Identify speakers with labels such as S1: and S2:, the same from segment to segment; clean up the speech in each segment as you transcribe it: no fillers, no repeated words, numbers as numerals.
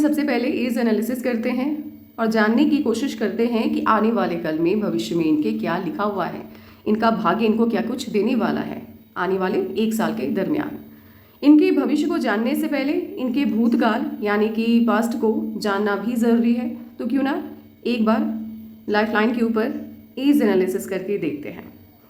S1: सबसे पहले as analysis करते हैं और जानने की कोशिश करते हैं कि आने वाले कल में भविष्य में इनके क्या लिखा हुआ है, इनका भाग्य इनको क्या कुछ देने वाला है आने वाले 1 साल के दरमियान। इनके भविष्य को जानने से पहले इनके भूतकाल यानी कि पास्ट को जानना भी ज़रूरी है। तो क्यों ना एक बार लाइफलाइन के ऊपर एज एनालिसिस करके देखते हैं।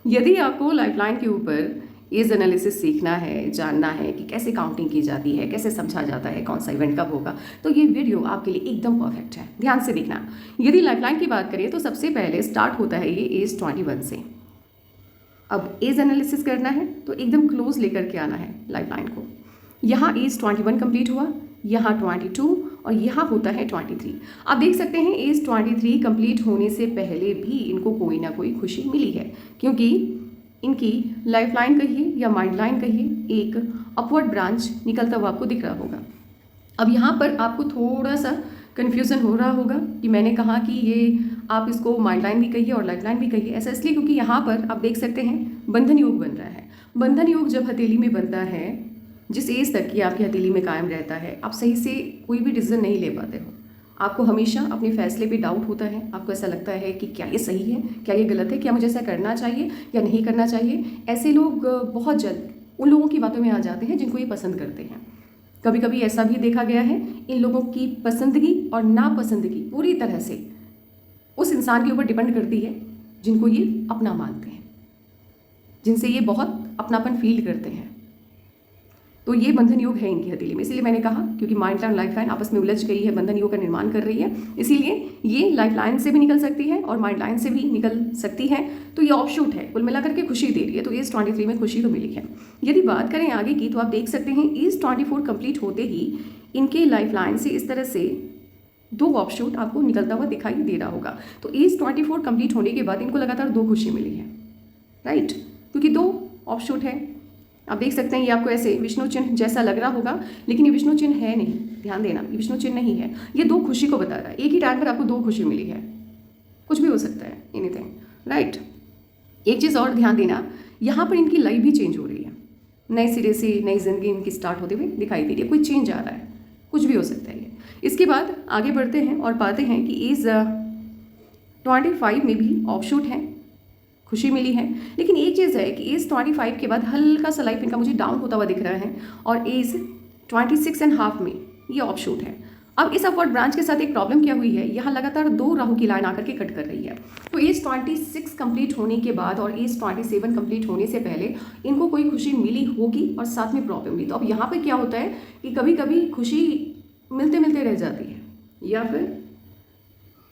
S1: यदि आपको लाइफलाइन के ऊपर एज एनालिसिस सीखना है, जानना है कि कैसे काउंटिंग की जाती है, कैसे समझा जाता है कौन सा इवेंट कब होगा, तो ये वीडियो आपके लिए एकदम परफेक्ट है। ध्यान से देखना। यदि लाइफलाइन की बात करें तो सबसे पहले स्टार्ट होता है ये एज 21 से। अब एज एनालिसिस करना है तो एकदम क्लोज लेकर के आना है लाइफलाइन को। यहाँ एज 21 कंप्लीट हुआ, यहाँ 22 और यहाँ होता है 23। आप देख सकते हैं एज 23 कंप्लीट होने से पहले भी इनको कोई ना कोई खुशी मिली है, क्योंकि इनकी लाइफलाइन कहिए या माइंड लाइन कहिए, एक अपवर्ड ब्रांच निकलता हुआ आपको दिख रहा होगा। अब यहाँ पर आपको थोड़ा सा कन्फ्यूज़न हो रहा होगा कि मैंने कहा कि ये आप इसको माइंड लाइन भी कहिए और लाइफलाइन भी कहिए। ऐसा इसलिए क्योंकि यहाँ पर आप देख सकते हैं बंधन योग बन रहा है। बंधन योग जब हथेली में बनता है, जिस एज तक कि आपकी हथेली में कायम रहता है, आप सही से कोई भी डिसीजन नहीं ले पाते हो। आपको हमेशा अपने फैसले पे डाउट होता है। आपको ऐसा लगता है कि क्या ये सही है, क्या ये गलत है, क्या मुझे ऐसा करना चाहिए या नहीं करना चाहिए। ऐसे लोग बहुत जल्द उन लोगों की बातों में आ जाते हैं जिनको ये पसंद करते हैं। कभी कभी ऐसा भी देखा गया है, इन लोगों की पसंदगी और नापसंदगी पूरी तरह से उस इंसान के ऊपर डिपेंड करती है जिनको ये अपना मानते हैं, जिनसे ये बहुत अपनापन फील करते हैं। तो ये बंधन योग है इनकी हथेली में। इसीलिए मैंने कहा क्योंकि माइंड लाइन लाइफलाइन आपस में उलझ गई है, बंधन योग का निर्माण कर रही है, इसीलिए ये लाइफलाइन से भी निकल सकती है और माइंड लाइन से भी निकल सकती है। तो ये ऑफशूट है, कुल मिलाकर के खुशी दे रही है। तो एज 23 में खुशी तो मिली है। यदि बात करें आगे की तो आप देख सकते हैं एज 24 कंप्लीट होते ही इनके लाइफलाइन से इस तरह से 2 ऑफशूट आपको निकलता हुआ दिखाई दे रहा होगा। तो एज 24 कंप्लीट होने के बाद इनको लगातार 2 खुशी मिली है, राइट, क्योंकि 2 ऑफशूट है। आप देख सकते हैं ये आपको ऐसे विष्णु चिन्ह जैसा लग रहा होगा, लेकिन ये विष्णु चिन्ह है नहीं। ध्यान देना, ये विष्णु चिन्ह नहीं है, ये 2 खुशी को बता रहा है। एक ही टाइम पर आपको 2 खुशी मिली है, कुछ भी हो सकता है, एनीथिंग, राइट। एक चीज़ और ध्यान देना, यहाँ पर इनकी लाइफ भी चेंज हो रही है। नए सिरे से नई जिंदगी इनकी स्टार्ट होते हुए दिखाई दे रही है। कोई चेंज आ रहा है, कुछ भी हो सकता है ये। इसके बाद आगे बढ़ते हैं और पाते हैं कि एज 25 में भी ऑफशूट है, खुशी मिली है। लेकिन एक चीज़ है कि एज 25 के बाद हल्का सा लाइफ इनका मुझे डाउन होता हुआ दिख रहा है और एज 26.5 में ये ऑफशूट है। अब इस अपवर्ड ब्रांच के साथ एक प्रॉब्लम क्या हुई है, यहाँ लगातार 2 राहु की लाइन आकर के कट कर रही है। तो एज 26 कंप्लीट होने के बाद और एज 27 कंप्लीट होने से पहले इनको कोई खुशी मिली होगी और साथ में प्रॉब्लम भी। तो अब यहाँ पर क्या होता है कि कभी कभी खुशी मिलते मिलते रह जाती है, या फिर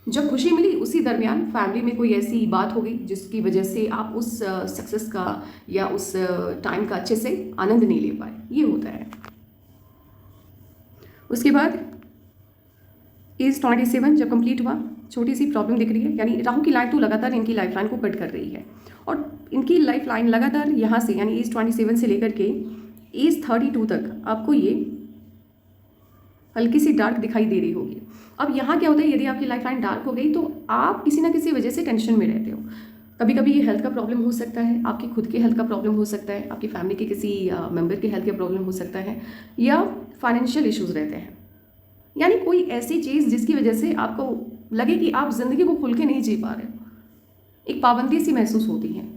S1: जब खुशी मिली उसी दरमियान फैमिली में कोई ऐसी बात हो गई जिसकी वजह से आप उस सक्सेस का या उस टाइम का अच्छे से आनंद नहीं ले पाए, ये होता है। उसके बाद एज 27 जब कंप्लीट हुआ, छोटी सी प्रॉब्लम दिख रही है, यानी राहु की लाइन तो लगातार इनकी लाइफ लाइन को कट कर रही है और इनकी लाइफ लाइन लगातार यहाँ से यानी एज 27 से लेकर के एज 32 तक आपको ये हल्की सी डार्क दिखाई दे रही होगी। अब यहाँ क्या होता है, यदि आपकी लाइफ लाइन डार्क हो गई तो आप किसी ना किसी वजह से टेंशन में रहते हो। कभी कभी ये हेल्थ का प्रॉब्लम हो सकता है, आपकी खुद के हेल्थ का प्रॉब्लम हो सकता है, आपकी फैमिली के किसी मेंबर के हेल्थ का प्रॉब्लम हो सकता है, या फाइनेंशियल इश्यूज रहते हैं। यानी कोई ऐसी चीज़ जिसकी वजह से आपको लगे कि आप ज़िंदगी को खुल के नहीं जी पा रहे हो। एक पाबंदी सी महसूस होती है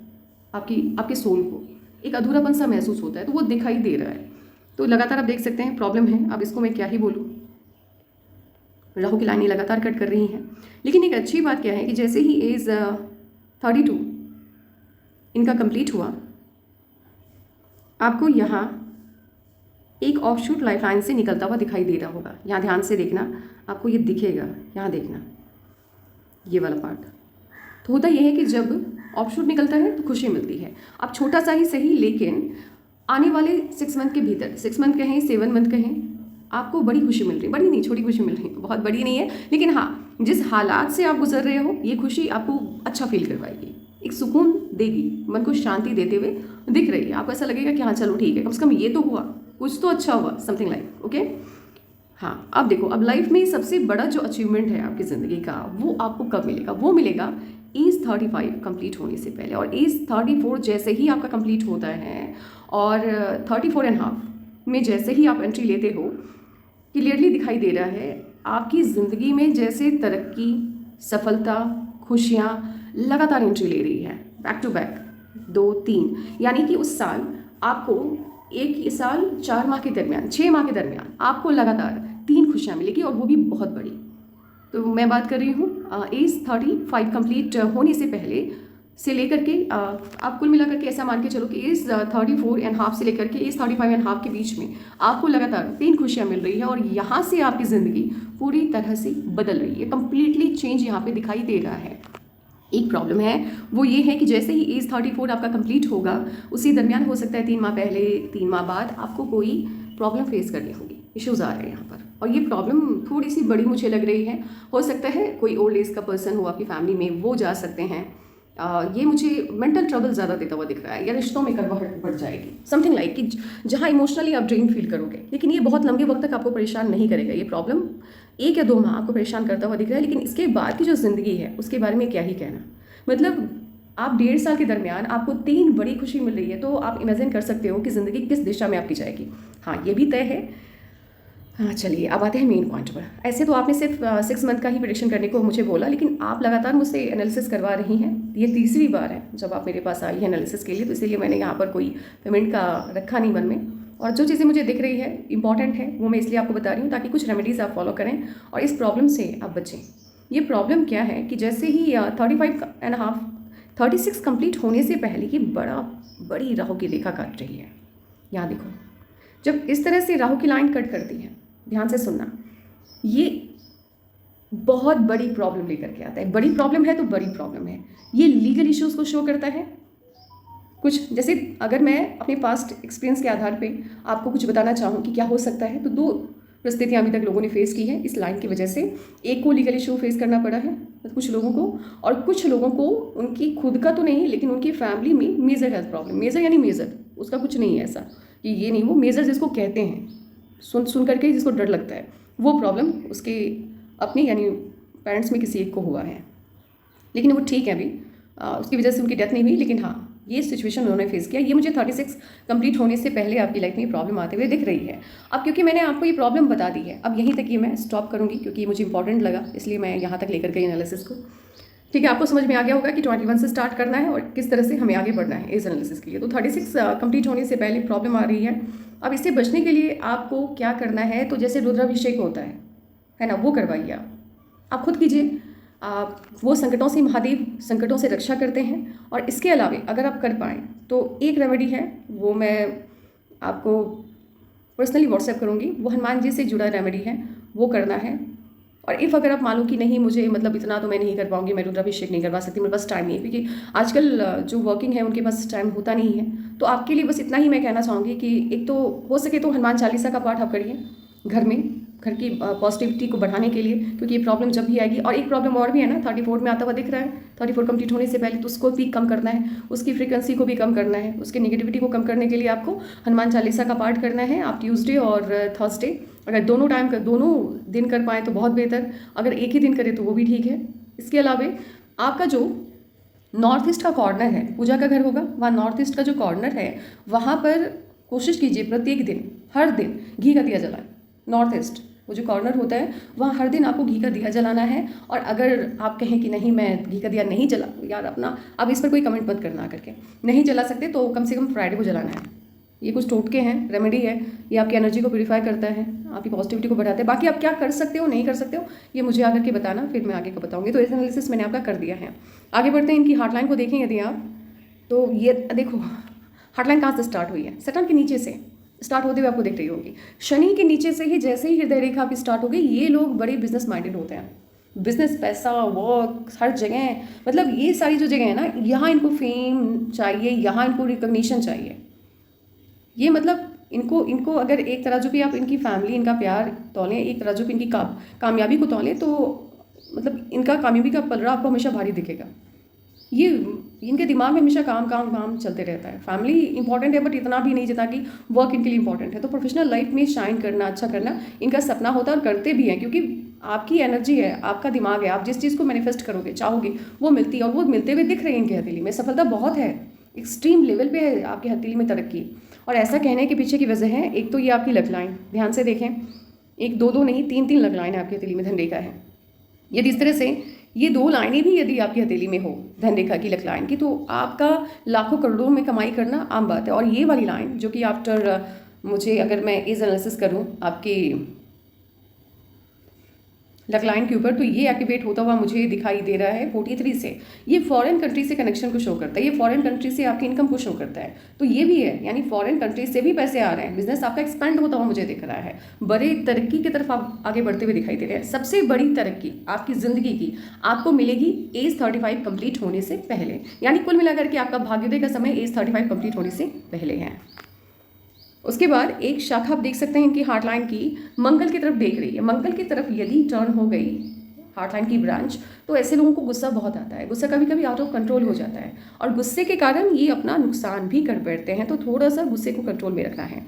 S1: आपके सोल को, एक अधूरापन सा महसूस होता है, तो वो दिखाई दे रहा है। तो लगातार आप देख सकते हैं प्रॉब्लम है। अब इसको मैं क्या ही बोलूँ, राहु की लाइनें लगातार कट कर रही हैं। लेकिन एक अच्छी बात क्या है कि जैसे ही एज 32 इनका कंप्लीट हुआ, आपको यहाँ एक ऑफशूट लाइफलाइन से निकलता हुआ दिखाई दे रहा होगा। यहाँ ध्यान से देखना, आपको ये दिखेगा, यहाँ देखना ये वाला पार्ट। तो होता यह है कि जब ऑफशूट निकलता है तो खुशी मिलती है। अब छोटा सा ही सही, लेकिन आने वाले 6 मंथ के भीतर, 6 मंथ कहें 7 मंथ कहें, आपको बड़ी खुशी मिल रही है। बड़ी नहीं, छोटी खुशी मिल रही है, बहुत बड़ी नहीं है, लेकिन हाँ, जिस हालात से आप गुजर रहे हो ये खुशी आपको अच्छा फील करवाएगी, एक सुकून देगी, मन को शांति देते हुए दिख रही है। आपको ऐसा लगेगा कि हाँ चलो ठीक है, कम से कम ये तो हुआ, कुछ तो अच्छा हुआ, समथिंग लाइक, ओके। हाँ, अब देखो, अब लाइफ में सबसे बड़ा जो अचीवमेंट है आपकी ज़िंदगी का, वो आपको कब मिलेगा? वो मिलेगा एज 35 कंप्लीट होने से पहले। और एज 34 जैसे ही आपका कंप्लीट होता है और 34.5 में जैसे ही आप एंट्री लेते हो, क्लियरली दिखाई दे रहा है आपकी ज़िंदगी में जैसे तरक्की, सफलता, खुशियाँ लगातार एंट्री ले रही है, बैक टू बैक 2-3, यानी कि उस साल आपको एक साल 4 माह के दरमियान, 6 माह के दरमियान आपको लगातार 3 खुशियाँ मिलेगी और वो भी बहुत बड़ी। तो मैं बात कर रही हूँ एज 35 कंप्लीट होने से पहले से लेकर के आप कुल मिलाकर के ऐसा मान के चलो कि एज 34.5 से लेकर के एज 35.5 के बीच में आपको लगातार 3 खुशियाँ मिल रही है और यहाँ से आपकी ज़िंदगी पूरी तरह से बदल रही है, कंप्लीटली चेंज यहाँ पे दिखाई दे रहा है। एक प्रॉब्लम है वो ये है कि जैसे ही एज 34 आपका कंप्लीट होगा उसी दरमियान हो सकता है 3 माह पहले 3 माह बाद आपको कोई प्रॉब्लम फेस करनी होगी, इश्यूज़ आ रहे हैं यहाँ पर। और ये प्रॉब्लम थोड़ी सी बड़ी मुझे लग रही है, हो सकता है कोई ओल्ड एज का पर्सन हो आपकी फैमिली में, वो जा सकते हैं। ये मुझे मेंटल ट्रबल ज़्यादा देता हुआ दिख रहा है या रिश्तों में कड़वाहट बढ़ जाएगी, समथिंग लाइक कि जहाँ इमोशनली आप ड्रेन फील करोगे, लेकिन ये बहुत लंबे वक्त तक आपको परेशान नहीं करेगा। ये प्रॉब्लम 1 या 2 माह आपको परेशान करता हुआ दिख रहा है, लेकिन इसके बाद की जो ज़िंदगी है उसके बारे में क्या ही कहना। मतलब आप 1.5 साल के दरमियान आपको 3 बड़ी खुशी मिल रही है, तो आप इमेजिन कर सकते हो कि ज़िंदगी किस दिशा में आपकी जाएगी। हाँ, ये भी तय है। हाँ, चलिए अब आते हैं मेन पॉइंट पर। ऐसे तो आपने सिर्फ 6 मंथ का ही प्रेडिक्शन करने को मुझे बोला, लेकिन आप लगातार मुझसे एनालिसिस करवा रही हैं। ये तीसरी बार है जब आप मेरे पास आई है एनालिसिस के लिए, तो इसीलिए मैंने यहाँ पर कोई पेमेंट का रखा नहीं मन में। और जो चीज़ें मुझे दिख रही है इंपॉर्टेंट है वो मैं इसलिए आपको बता रही हूँ ताकि कुछ रेमेडीज़ आप फॉलो करें और इस प्रॉब्लम से आप बचें। ये प्रॉब्लम क्या है कि जैसे ही 35.5 36 कंप्लीट होने से पहले ये बड़ी राहु की रेखा काट रही है। यहाँ देखो, जब इस तरह से राहु की लाइन कट करती है, ध्यान से सुनना, ये बहुत बड़ी प्रॉब्लम लेकर के आता है। बड़ी प्रॉब्लम है तो बड़ी प्रॉब्लम है, ये लीगल इश्यूज़ को शो करता है। कुछ जैसे अगर मैं अपने पास्ट एक्सपीरियंस के आधार पे आपको कुछ बताना चाहूँ कि क्या हो सकता है, तो 2 परिस्थितियाँ अभी तक लोगों ने फेस की है इस लाइन की वजह से। एक को लीगल इशू फेस करना पड़ा है कुछ लोगों को, और कुछ लोगों को उनकी खुद का तो नहीं लेकिन उनकी फैमिली में मेजर हेल्थ प्रॉब्लम। मेजर यानी मेजर, उसका कुछ नहीं है ऐसा कि ये नहीं, वो मेजर जिसको कहते हैं, सुन करके जिसको डर लगता है, वो प्रॉब्लम उसके अपने यानी पेरेंट्स में किसी एक को हुआ है, लेकिन वो ठीक है अभी, उसकी वजह से उनकी डेथ नहीं हुई। लेकिन हाँ, ये सिचुएशन उन्होंने फेस किया। ये मुझे 36 कंप्लीट होने से पहले आपकी लाइफ में प्रॉब्लम आते हुए दिख रही है। अब क्योंकि मैंने आपको ये प्रॉब्लम बता दी है, अब यहीं तक ये मैं स्टॉप करूँगी क्योंकि ये मुझे इंपॉर्टेंट लगा, इसलिए मैं यहाँ तक लेकर गई एनालिसिस को। ठीक है, आपको समझ में आ गया होगा कि 21 से स्टार्ट करना है और किस तरह से हमें आगे बढ़ना है इस एनालिसिस के लिए। तो 36 कंप्लीट होने से पहले प्रॉब्लम आ रही है। अब इससे बचने के लिए आपको क्या करना है, तो जैसे रुद्राभिषेक होता है ना, वो करवाइए आप खुद कीजिए। वो संकटों से, महादेव संकटों से रक्षा करते हैं। और इसके अलावा अगर आप कर पाएँ तो एक रेमेडी है, वो मैं आपको पर्सनली व्हाट्सएप करूँगी, वो हनुमान जी से जुड़ा रेमेडी है, वो करना है। और इफ़ अगर आप मानो कि नहीं मुझे मतलब इतना तो मैं नहीं कर पाऊँगी, मैं रुद्राभिषेक नहीं करवा सकती, मेरे पास टाइम नहीं है, क्योंकि आजकल जो वर्किंग है उनके पास टाइम होता नहीं है, तो आपके लिए बस इतना ही मैं कहना चाहूँगी कि एक तो हो सके तो हनुमान चालीसा का पाठ आप करिए घर में, घर की पॉजिटिविटी को बढ़ाने के लिए, क्योंकि ये प्रॉब्लम जब भी आएगी। और एक प्रॉब्लम और भी है ना, 34 में आता हुआ दिख रहा है, 34 कंप्लीट होने से पहले, तो उसको भी कम करना है, उसकी फ्रीक्वेंसी को भी कम करना है, उसकी नेगेटिविटी को कम करने के लिए आपको हनुमान चालीसा का पाठ करना है। आप ट्यूसडे और थर्सडे अगर दोनों दिन कर पाएँ तो बहुत बेहतर, अगर एक ही दिन करें तो वो भी ठीक है। इसके अलावा आपका जो नॉर्थ ईस्ट का कॉर्नर है, पूजा का घर होगा, वहाँ नॉर्थ ईस्ट का जो कॉर्नर है वहाँ पर कोशिश कीजिए प्रत्येक दिन, हर दिन घी का दिया जलाएं। नॉर्थ ईस्ट वो जो कॉर्नर होता है वहाँ हर दिन आपको घी का दिया जलाना है। और अगर आप कहें कि नहीं मैं घी का दिया नहीं जला, यार अपना अब इस पर कोई कमेंट मत करना करके, नहीं जला सकते तो कम से कम फ्राइडे को जलाना है। ये कुछ टोटके हैं, रेमेडी है, ये आपकी एनर्जी को प्यूरीफाई करता है, आपकी पॉजिटिविटी को बढ़ाता है। बाकी आप क्या कर सकते हो नहीं कर सकते हो ये मुझे आकर के बताना, फिर मैं आगे का बताऊँगी। तो इस एनालिसिस मैंने आपका कर दिया है। आगे बढ़ते हैं, इनकी हार्टलाइन को देखें यदि आप, तो ये देखो हार्टलाइन कहाँ से स्टार्ट हुई है, सटन के नीचे से स्टार्ट होते हुए आपको दिख रही होगी। शनि के नीचे से ही जैसे ही हृदय रेखा आपकी स्टार्ट हो गई, ये लोग बड़े बिजनेस माइंडेड होते हैं, बिजनेस, पैसा, वर्क, हर जगह, मतलब ये सारी जो जगह है ना, यहाँ इनको फेम चाहिए, यहाँ इनको रिकॉग्निशन चाहिए। ये मतलब इनको अगर एक तराजू पे आप इनकी फैमिली, इनका प्यार तौलें, एक तराजू पे इनकी कामयाबी को तौलें, तो मतलब इनका कामयाबी का पलड़ा आपको हमेशा भारी दिखेगा। ये इनके दिमाग में हमेशा काम चलते रहता है। फैमिली इंपॉर्टेंट है बट इतना भी नहीं जितना कि वर्क इनके लिए इंपॉर्टेंट है। तो प्रोफेशनल लाइफ में शाइन करना, अच्छा करना इनका सपना होता है और करते भी हैं, क्योंकि आपकी एनर्जी है, आपका दिमाग है, आप जिस चीज़ को मैनिफेस्ट करोगे, चाहोगे, वो मिलती है और वो मिलते हुए दिख रही है इनकी हथेली में। सफलता बहुत है, एक्सट्रीम लेवल पे है आपकी हथेली में तरक्की। और ऐसा कहने के पीछे की वजह है, एक तो ये आपकी लव लाइन, ध्यान से देखें, एक दो नहीं, तीन तीन लाइन आपकी हथेली में धन रेखा है। यदि इस तरह से ये 2 लाइनें भी यदि आपकी हथेली में हो धन रेखा की लक लाइन की, तो आपका लाखों करोड़ों में कमाई करना आम बात है। और ये वाली लाइन जो कि आफ्टर मुझे अगर मैं एज एनालिसिस करूँ आपकी लक लाइन के ऊपर, तो ये एक्टिवेट होता हुआ मुझे दिखाई दे रहा है 43 से। ये फॉरेन कंट्री से कनेक्शन को शो करता है, ये फॉरेन कंट्री से आपकी इनकम को शो करता है। तो ये भी है, यानी फॉरेन कंट्री से भी पैसे आ रहे हैं, बिजनेस आपका एक्सपेंड होता हुआ मुझे दिख रहा है, बड़े तरक्की की तरफ आप आगे बढ़ते हुए दिखाई दे रहे हैं। सबसे बड़ी तरक्की आपकी ज़िंदगी की आपको मिलेगी एज 35 कंप्लीट होने से पहले, यानी कुल मिलाकर के आपका भाग्योदय का समय एज 35 कंप्लीट होने से पहले है। उसके बाद एक शाखा आप देख सकते हैं इनकी हार्ट लाइन की मंगल की तरफ देख रही है। मंगल की तरफ यदि टर्न हो गई हार्ट लाइन की ब्रांच, तो ऐसे लोगों को गुस्सा बहुत आता है, गुस्सा कभी कभी आउट ऑफ कंट्रोल हो जाता है और गुस्से के कारण ये अपना नुकसान भी कर बैठते हैं। तो थोड़ा सा गुस्से को कंट्रोल में रखना है।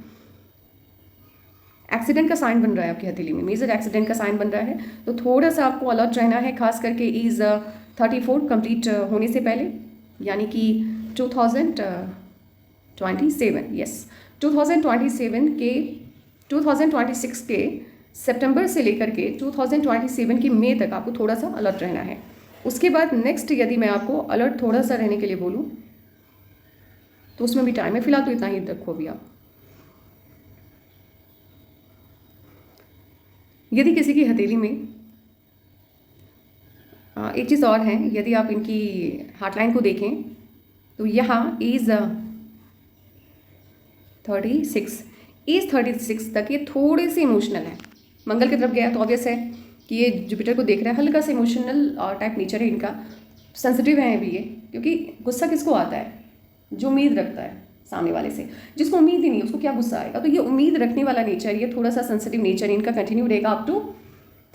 S1: एक्सीडेंट का साइन बन रहा है आपकी हथेली में, मेजर एक्सीडेंट का साइन बन रहा है, तो थोड़ा सा आपको अलर्ट रहना है, खास करके एज 34 कंप्लीट होने से पहले, यानी कि 2027 यस 2027 के 2026 के सितंबर से लेकर के 2027 की मई तक आपको थोड़ा सा अलर्ट रहना है। उसके बाद नेक्स्ट यदि मैं आपको अलर्ट थोड़ा सा रहने के लिए बोलूँ तो उसमें भी टाइम है, फिलहाल तो इतना ही रखो अभी आप। यदि किसी की हथेली में एक चीज़ और है, यदि आप इनकी हार्टलाइन को देखें तो यहाँ एज 36 तक ये थोड़े से इमोशनल है। मंगल की तरफ गया तो ऑब्वियस है कि ये जुपिटर को देख रहा है, हल्का सा इमोशनल टाइप नेचर है इनका, सेंसिटिव है अभी ये, क्योंकि गुस्सा किसको आता है? जो उम्मीद रखता है सामने वाले से, जिसको उम्मीद ही नहीं उसको क्या गुस्सा आएगा। तो ये उम्मीद रखने वाला नेचर, ये थोड़ा सा सेंसिटिव नेचर इनका कंटिन्यू रहेगा अप टू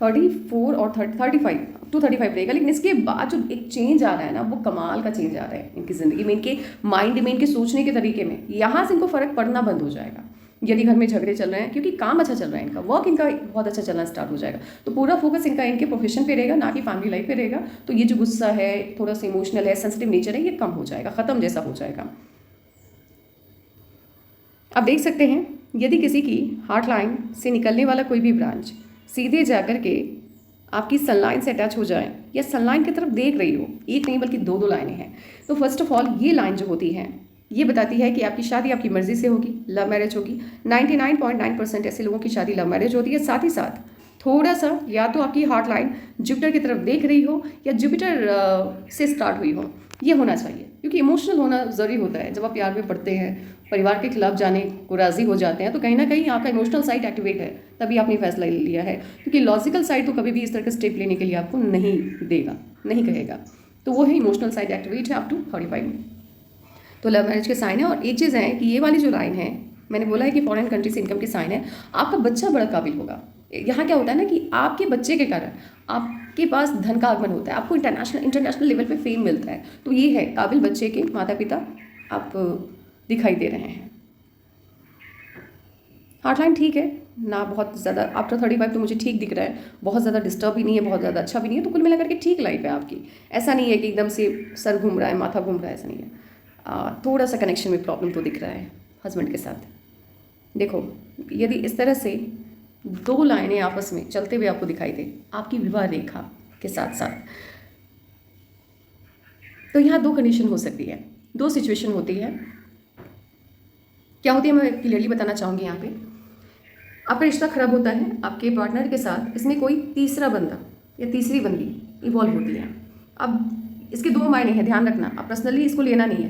S1: 34 और 35 रहेगा। लेकिन इसके बाद जो एक चेंज आ रहा है ना, वो कमाल का चेंज आ रहा है इनकी ज़िंदगी में, इनके माइंड में, इनके सोचने के तरीके में। यहाँ से इनको फ़र्क पड़ना बंद हो जाएगा यदि घर में झगड़े चल रहे हैं, क्योंकि काम अच्छा चल रहा है इनका, वर्क इनका बहुत अच्छा चलना स्टार्ट हो जाएगा। तो पूरा फोकस इनका इनके प्रोफेशन पे रहेगा, ना कि फैमिली लाइफ पे रहेगा। तो ये जो गुस्सा है, थोड़ा सा इमोशनल है, सेंसिटिव नेचर है, ये कम हो जाएगा, ख़त्म जैसा हो जाएगा। आप देख सकते हैं यदि किसी की हार्ट लाइन से निकलने वाला कोई भी ब्रांच सीधे जाकर के आपकी सनलाइन से अटैच हो जाए या सनलाइन की तरफ देख रही हो, एक नहीं बल्कि दो लाइनें हैं, तो फर्स्ट ऑफ ऑल ये लाइन जो होती है ये बताती है कि आपकी शादी आपकी मर्जी से होगी, लव मैरिज होगी। 99.9% ऐसे लोगों की शादी लव मैरिज होती है। साथ ही साथ थोड़ा सा या तो आपकी हार्ट लाइन जुपिटर की तरफ देख रही हो या जुपिटर से स्टार्ट हुई हो, ये होना चाहिए, क्योंकि इमोशनल होना ज़रूरी होता है। जब आप प्यार में पड़ते हैं, परिवार के खिलाफ जाने को राज़ी हो जाते हैं, तो कहीं ना कहीं आपका इमोशनल साइड एक्टिवेट है, तभी आपने फैसला ले लिया है। क्योंकि लॉजिकल साइड तो कभी भी इस तरह का स्टेप लेने के लिए आपको नहीं देगा, नहीं कहेगा। तो वो है इमोशनल साइड एक्टिवेट है अप टू 35 में। तो लव मैरिज के साइन है। और एक चीज़ है कि ये वाली जो लाइन है, मैंने बोला है कि फॉरेन कंट्री से इनकम के साइन है, आपका बच्चा बड़ा काबिल होगा। यहाँ क्या होता है ना कि आपके बच्चे के कारण आपके पास धन का आगमन होता है, आपको इंटरनेशनल लेवल पे फेम मिलता है। तो ये है, काबिल बच्चे के माता पिता आप दिखाई दे रहे हैं। हार्टलाइन ठीक है ना, बहुत ज़्यादा आफ्टर 35 तो मुझे ठीक दिख रहा है, बहुत ज़्यादा डिस्टर्ब भी नहीं है, बहुत ज़्यादा अच्छा भी नहीं है। तो कुल मिलाकर के ठीक लाइफ है आपकी। ऐसा नहीं है कि एकदम से सर घूम रहा है, माथा घूम रहा है, ऐसा नहीं है। थोड़ा सा कनेक्शन में प्रॉब्लम तो दिख रहा है हस्बैंड के साथ। देखो, यदि इस तरह से दो लाइनें आपस में चलते हुए आपको दिखाई दे आपकी विवाह रेखा के साथ साथ, तो यहाँ दो कंडीशन हो सकती है, दो सिचुएशन होती है। क्या होती है मैं क्लियरली बताना चाहूँगी। यहाँ पे आपका रिश्ता खराब होता है आपके पार्टनर के साथ, इसमें कोई तीसरा बंदा या तीसरी बंदी इवॉल्व होती है। अब इसके दो मायने हैं, ध्यान रखना। आप पर्सनली इसको लेना नहीं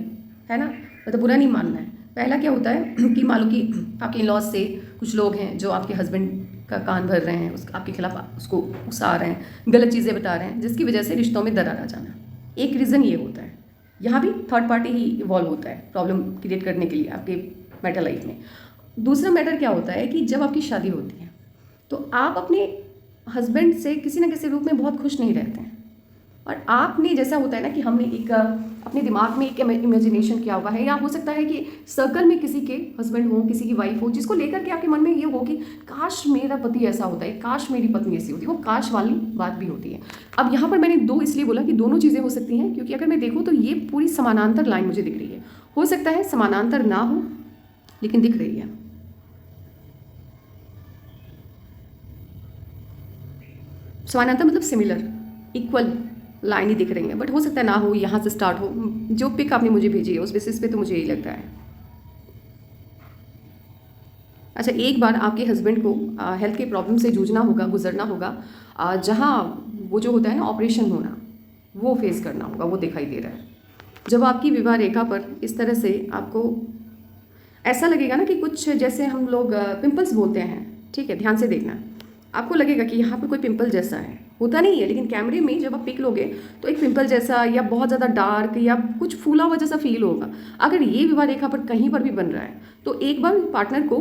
S1: है ना, मतलब बुरा नहीं मानना है। पहला क्या होता है कि मान लो कि आपके इन-लॉज से कुछ लोग हैं जो आपके हस्बैंड का कान भर रहे हैं, आपके खिलाफ उसको उकसा रहे हैं, गलत चीज़ें बता रहे हैं, जिसकी वजह से रिश्तों में दरार आ जाना। एक रीज़न ये होता है। यहाँ भी थर्ड पार्टी ही इवॉल्व होता है प्रॉब्लम क्रिएट करने के लिए आपके मैटर लाइफ में। दूसरा मैटर क्या होता है कि जब आपकी शादी होती है तो आप अपने हस्बैंड से किसी न किसी रूप में बहुत खुश नहीं रहते हैं, और आपने जैसा होता है ना कि हमने एक अपने दिमाग में एक इमेजिनेशन किया हुआ है, या हो सकता है कि सर्कल में किसी के हस्बैंड हो, किसी की वाइफ हो, जिसको लेकर के आपके मन में ये हो कि काश मेरा पति ऐसा होता है, काश मेरी पत्नी ऐसी होती है। वो काश वाली बात भी होती है। अब यहाँ पर मैंने दो इसलिए बोला कि दोनों चीज़ें हो सकती हैं, क्योंकि अगर मैं देखूँ तो ये पूरी समानांतर लाइन मुझे दिख रही है। हो सकता है समानांतर ना हो, लेकिन दिख रही है। समानांतर मतलब सिमिलर, इक्वल लाइन ही दिख रही है, बट हो सकता है ना हो, यहाँ से स्टार्ट हो। जो पिक आपने मुझे भेजी है उस बेसिस पे तो मुझे यही लगता है। अच्छा, एक बार आपके हस्बैंड को हेल्थ के प्रॉब्लम से जूझना होगा, गुजरना होगा, जहाँ वो जो होता है ना ऑपरेशन होना, वो फेस करना होगा, वो दिखाई दे रहा है। जब आपकी विवाह रेखा पर इस तरह से आपको ऐसा लगेगा ना कि कुछ जैसे हम लोग पिंपल्स बोलते हैं, ठीक है, ध्यान से देखना, आपको लगेगा कि यहाँ पे कोई पिंपल जैसा है, होता नहीं है, लेकिन कैमरे में जब आप पिक लोगे तो एक पिंपल जैसा या बहुत ज़्यादा डार्क या कुछ फूला हुआ जैसा फील होगा। अगर ये विवाह रेखा पर कहीं पर भी बन रहा है तो एक बार पार्टनर को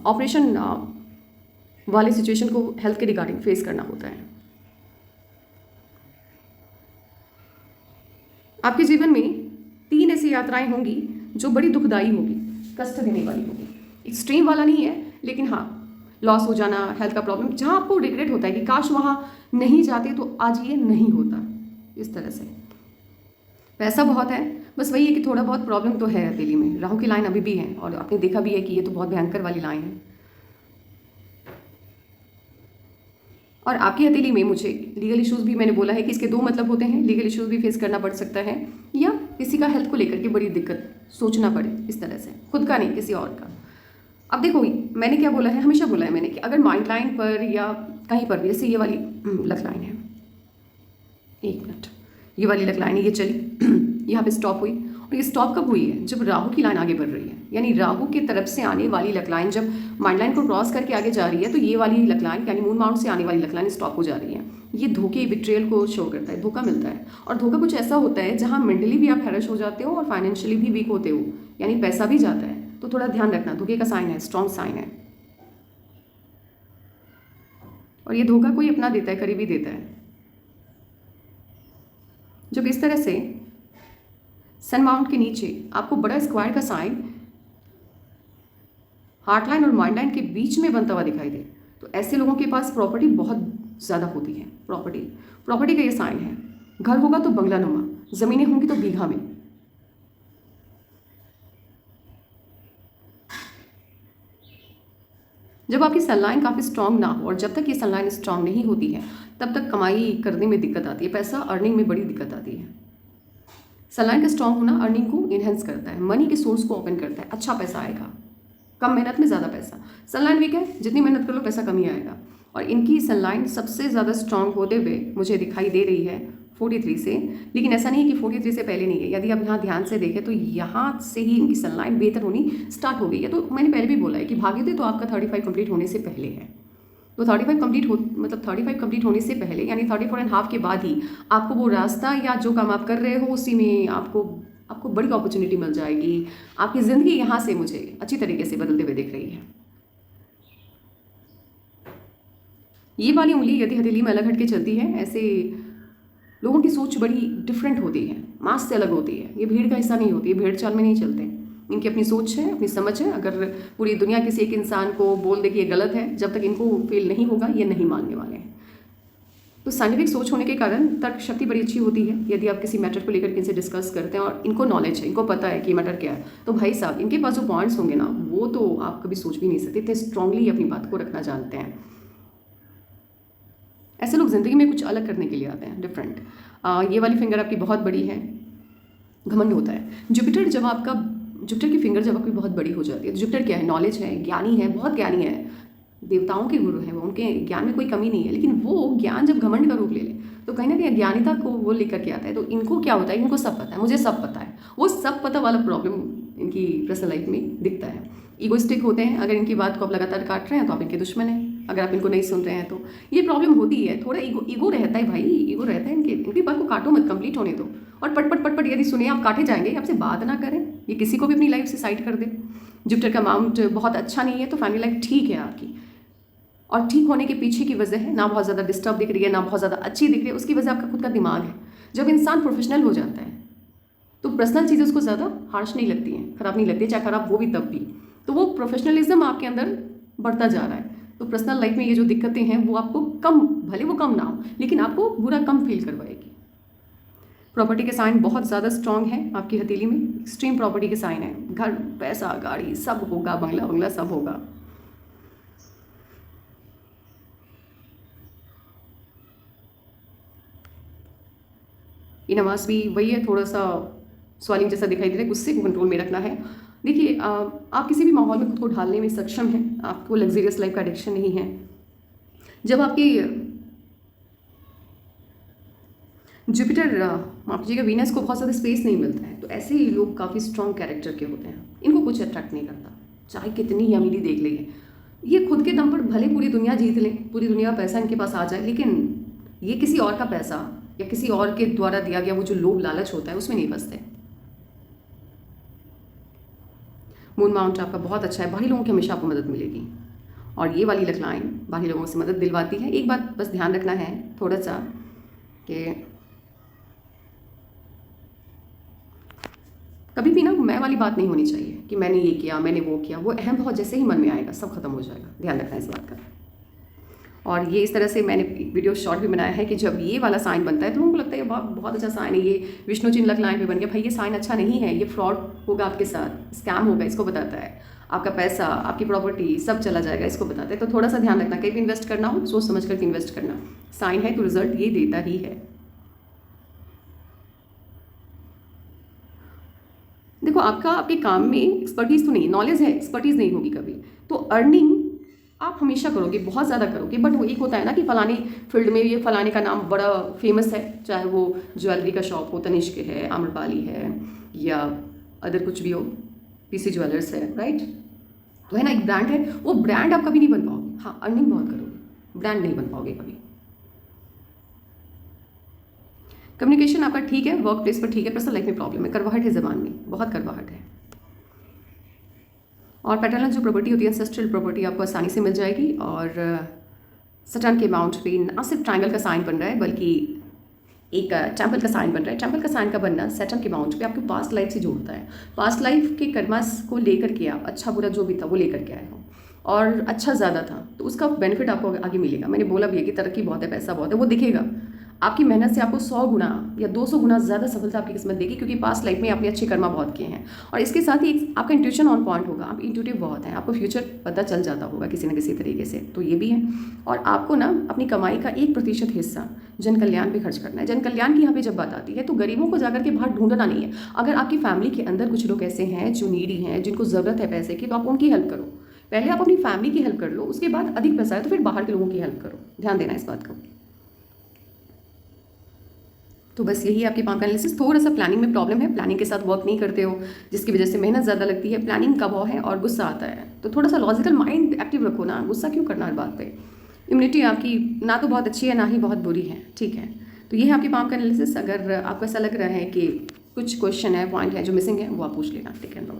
S1: ऑपरेशन वाले सिचुएशन को हेल्थ के रिगार्डिंग फेस करना होता है। आपके जीवन में 3 ऐसी यात्राएं होंगी जो बड़ी दुखदाई होगी, कष्ट देने वाली होगी। एक्सट्रीम वाला नहीं है, लेकिन हाँ, लॉस हो जाना, हेल्थ का प्रॉब्लम, जहाँ आपको रिग्रेट होता है कि काश वहाँ नहीं जाते तो आज ये नहीं होता। इस तरह से पैसा बहुत है, बस वही है कि थोड़ा बहुत प्रॉब्लम तो है हथेली में। राहु की लाइन अभी भी है और आपने देखा भी है कि ये तो बहुत भयंकर वाली लाइन है। और आपकी हथेली में मुझे लीगल इश्यूज भी, मैंने बोला है कि इसके 2 मतलब होते हैं, लीगल इश्यूज भी फेस करना पड़ सकता है या किसी का हेल्थ को लेकर के बड़ी दिक्कत सोचना पड़े, इस तरह से, खुद का नहीं किसी और का। अब देखो, मैंने क्या बोला है, हमेशा बोला है मैंने कि अगर माइंड लाइन पर या कहीं पर भी, जैसे ये वाली लक लाइन है, 1 मिनट, ये वाली लक लाइन है, ये चली यहाँ पे स्टॉप हुई, और ये स्टॉप कब हुई है, जब राहु की लाइन आगे बढ़ रही है, यानी राहु की तरफ से आने वाली लक लाइन जब माइंड लाइन को क्रॉस करके आगे जा रही है तो ये वाली लक लाइन यानी मून माउंट से आने वाली लक लाइन स्टॉप हो जा रही है। ये धोखे, बिट्रेयल को शो करता है, धोखा मिलता है। और धोखा कुछ ऐसा होता है जहाँ मेंटली भी आप हैरश हो जाते हो और फाइनेंशियली भी वीक होते हो, यानी पैसा भी जाता है, तो थोड़ा ध्यान रखना। धोखे का साइन है, स्ट्रॉन्ग साइन है, और ये धोखा कोई अपना देता है, करीबी देता है। जब इस तरह से सन माउंट के नीचे आपको बड़ा स्क्वायर का साइन हार्ट लाइन और माइंड लाइन के बीच में बनता हुआ दिखाई दे, तो ऐसे लोगों के पास प्रॉपर्टी बहुत ज़्यादा होती है। प्रॉपर्टी का ये साइन है। घर होगा तो बंगला नुमा, ज़मीनें होंगी तो बीघा में। जब आपकी सनलाइन काफ़ी स्ट्रांग ना हो, और जब तक ये सनलाइन स्ट्रांग नहीं होती है तब तक कमाई करने में दिक्कत आती है, पैसा अर्निंग में बड़ी दिक्कत आती है। सनलाइन का स्ट्रांग होना अर्निंग को इन्हेंस करता है, मनी के सोर्स को ओपन करता है, अच्छा पैसा आएगा, कम मेहनत में ज़्यादा पैसा। सनलाइन वीक है, जितनी मेहनत कर लो पैसा कम ही आएगा। और इनकी सनलाइन सबसे ज़्यादा स्ट्रांग होते हुए मुझे दिखाई दे रही है 43 से, लेकिन ऐसा नहीं है कि 43 से पहले नहीं है। यदि आप यहाँ ध्यान से देखें तो यहाँ से ही इनकी सनलाइन बेहतर होनी स्टार्ट हो गई है। तो मैंने पहले भी बोला है कि भाग्योदय तो आपका 35 कंप्लीट होने से पहले है, तो 35 कंप्लीट होने से पहले यानी 34.5 के बाद ही आपको वो रास्ता या जो काम आप कर रहे हो उसी में आपको बड़ी अपॉर्चुनिटी मिल जाएगी। आपकी ज़िंदगी यहाँ से मुझे अच्छी तरीके से बदलते हुए दिख रही है। ये वाली उंगली यदि हथेली में अलग हट के चलती है, ऐसे लोगों की सोच बड़ी डिफरेंट होती है, मास से अलग होती है। ये भीड़ का हिस्सा नहीं होती है, भेड़ चाल में नहीं चलते। इनकी अपनी सोच है, अपनी समझ है। अगर पूरी दुनिया किसी एक इंसान को बोल दे कि ये गलत है, जब तक इनको फील नहीं होगा ये नहीं मानने वाले हैं। तो साइंटिफिक सोच होने के कारण तर्क शक्ति बड़ी अच्छी होती है। यदि आप किसी मैटर को लेकर इनसे डिस्कस करते हैं और इनको नॉलेज है, इनको पता है कि मैटर क्या है, तो भाई साहब इनके पास जो पॉइंट्स होंगे ना, वो तो आप कभी सोच भी नहीं सकते, इतने स्ट्रांगली अपनी बात को रखना जानते हैं। ऐसे लोग ज़िंदगी में कुछ अलग करने के लिए आते हैं, डिफरेंट। ये वाली फिंगर आपकी बहुत बड़ी है, घमंड होता है। जुपिटर की फिंगर जब आपकी बहुत बड़ी हो जाती है, तो जुपिटर क्या है, नॉलेज है, ज्ञानी है, बहुत ज्ञानी है, देवताओं के गुरु हैं वो, उनके ज्ञान में कोई कमी नहीं है। लेकिन वो ज्ञान जब घमंड का रूप ले ले तो कहीं ना कहीं अज्ञानिता को वो लेकर के आता है। तो इनको क्या होता है, इनको सब पता है, मुझे सब पता है, वो सब पता वाला प्रॉब्लम इनकी पर्सनल लाइफ में दिखता है। ईगोइस्टिक होते हैं, अगर इनकी बात को आप लगातार काट रहे हैं तो आप इनके दुश्मन हैं, अगर आप इनको नहीं सुन रहे हैं तो ये प्रॉब्लम होती है। थोड़ा ईगो रहता है भाई, ईगो रहता है इनकी बात को काटो मत, कंप्लीट होने दो। और पट यदि सुने आप काटे जाएंगे, आपसे बात ना करें, ये किसी को भी अपनी लाइफ से साइड कर दे। जुपिटर का माउंट बहुत अच्छा नहीं है, तो फैमिली लाइफ ठीक है आपकी, और ठीक होने के पीछे की वजह है ना बहुत ज़्यादा डिस्टर्ब दिख रही है, ना बहुत ज़्यादा अच्छी दिख रही है, उसकी वजह आपका खुद का दिमाग है। जब इंसान प्रोफेशनल हो जाता है तो पर्सनल चीज़ें उसको ज़्यादा हार्श नहीं लगती हैं, ख़राब नहीं लगती, चाहे ख़राब वो भी तब भी, तो वो प्रोफेशनलिज्म आपके अंदर बढ़ता जा रहा है। तो पर्सनल लाइफ में ये जो दिक्कतें हैं वो आपको कम, भले वो कम ना हो, लेकिन आपको बुरा कम फील करवाएगी। प्रॉपर्टी के साइन बहुत ज़्यादा स्ट्रांग है आपकी हथेली में, एक्सट्रीम प्रॉपर्टी के साइन है। घर, पैसा, गाड़ी सब होगा, बंगला सब होगा। ये नमाज भी वही है, थोड़ा सा स्वालिंग जैसा दिखाई दे रहा है, गुस्से को कंट्रोल में रखना है। देखिए आप किसी भी माहौल में खुद को ढालने में सक्षम हैं, आपको लग्जरियस लाइफ का एडिक्शन नहीं है। जब आपकी जुपिटर माफ कीजिएगा वीनस को बहुत ज़्यादा स्पेस नहीं मिलता है, तो ऐसे ही लोग काफ़ी स्ट्रॉन्ग कैरेक्टर के होते हैं, इनको कुछ अट्रैक्ट नहीं करता, चाहे कितनी ही अमीरी देख लेंगे। ये खुद के दम पर भले पूरी दुनिया जीत लें, पूरी दुनिया का पैसा इनके पास आ जाए, लेकिन ये किसी और का पैसा या किसी और के द्वारा दिया गया वो जो लोभ लालच होता है उसमें नहीं फंसते। मून माउंट आपका बहुत अच्छा है, बाहरी लोगों की हमेशा आपको मदद मिलेगी, और ये वाली लक लाइन बाहरी लोगों से मदद दिलवाती है। एक बात बस ध्यान रखना है थोड़ा सा कि कभी भी ना मैं वाली बात नहीं होनी चाहिए कि मैंने ये किया, मैंने वो किया। वो अहम बहुत जैसे ही मन में आएगा सब खत्म हो जाएगा, ध्यान रखना है इस बात का। और ये इस तरह से मैंने वीडियो शॉर्ट भी बनाया है कि जब ये वाला साइन बनता है तो उनको लगता है बहुत अच्छा साइन है, ये विष्णु चिन्ह लक लाइन पे बन गया, भाई ये साइन अच्छा नहीं है, ये फ्रॉड होगा आपके साथ, स्कैम होगा, इसको बताता है। आपका पैसा, आपकी प्रॉपर्टी सब चला जाएगा, इसको बताता है। तो थोड़ा सा ध्यान रखना, कहीं भी इन्वेस्ट करना हो सोच समझ करके इन्वेस्ट करना। साइन है तो रिजल्ट ये देता ही है। देखो आपका आपके काम में एक्सपर्टीज़ तो नहीं, नॉलेज है, एक्सपर्टीज़ नहीं होगी कभी, तो अर्निंग आप हमेशा करोगे, बहुत ज़्यादा करोगे। बट वो एक होता है ना कि फलानी फील्ड में ये फलाने का नाम बड़ा फेमस है, चाहे वो ज्वेलरी का शॉप हो, तनिष्क है, आम्रपाली है, या अदर कुछ भी हो, पीसी ज्वेलर्स है, राइट। तो है ना, एक ब्रांड है, वो ब्रांड आप कभी नहीं बन पाओगे। हाँ अर्निंग बहुत करोगे, ब्रांड नहीं बन पाओगे कभी। कम्युनिकेशन आपका ठीक है, वर्क प्लेस पर ठीक है, पर्सनल लाइफ में प्रॉब्लम है, करवाहट है ज़बान में, बहुत करवाहट है। और पैटर्नल जो प्रॉपर्टी होती है, एंसेस्ट्रल प्रॉपर्टी, आपको आसानी से मिल जाएगी। और सटर्न के माउंट पे ना सिर्फ ट्रायंगल का साइन बन रहा है बल्कि एक टेम्पल का साइन बन रहा है। टेम्पल का साइन का बनना सैटर्न के माउंट पे आपको पास्ट लाइफ से जोड़ता है। पास्ट लाइफ के कर्मास को लेकर के आप अच्छा बुरा जो भी था वो लेकर के आए हो, और अच्छा ज़्यादा था तो उसका बेनिफिट आपको आगे मिलेगा। मैंने बोला भी है कि तरक्की बहुत है, पैसा बहुत है, वो दिखेगा। आपकी मेहनत से आपको 100 गुना या 200 गुना ज़्यादा सफलता आपकी किस्मत देगी, क्योंकि पास्ट लाइफ में आपने अच्छे कर्मा बहुत किए हैं। और इसके साथ ही आपका इंट्यूशन ऑन पॉइंट होगा, आप इंट्यूटिव बहुत हैं, आपको फ्यूचर पता चल जाता होगा किसी न किसी तरीके से, तो ये भी है। और आपको ना अपनी कमाई का 1% हिस्सा जन कल्याण पे खर्च करना है। जन कल्याण की यहाँ पे जब बात आती है तो गरीबों को जाकर के बाहर ढूंढना नहीं है। अगर आपकी फैमिली के अंदर कुछ लोग ऐसे हैं जो नीडी हैं, जिनको ज़रूरत है पैसे की, तो आप उनकी हेल्प करो। पहले आप अपनी फैमिली की हेल्प कर लो, उसके बाद अधिक पैसा है तो फिर बाहर के लोगों की हेल्प करो, ध्यान देना इस बात का। तो बस यही आपकी पाम का एनालिसिस। थोड़ा सा प्लानिंग में प्रॉब्लम है, प्लानिंग के साथ वर्क नहीं करते हो, जिसकी वजह से मेहनत ज़्यादा लगती है, प्लानिंग का भाव है और गुस्सा आता है। तो थोड़ा सा लॉजिकल माइंड एक्टिव रखो ना, गुस्सा क्यों करना हर बात पे। इम्यूनिटी आपकी ना तो बहुत अच्छी है ना ही बहुत बुरी है, ठीक है। तो ये है आपकी पाम का एनालिसिस। अगर आपको ऐसा लग रहा है कि कुछ क्वेश्चन है, पॉइंट है जो मिसिंग है, वो आप पूछ लेना, ठीक है।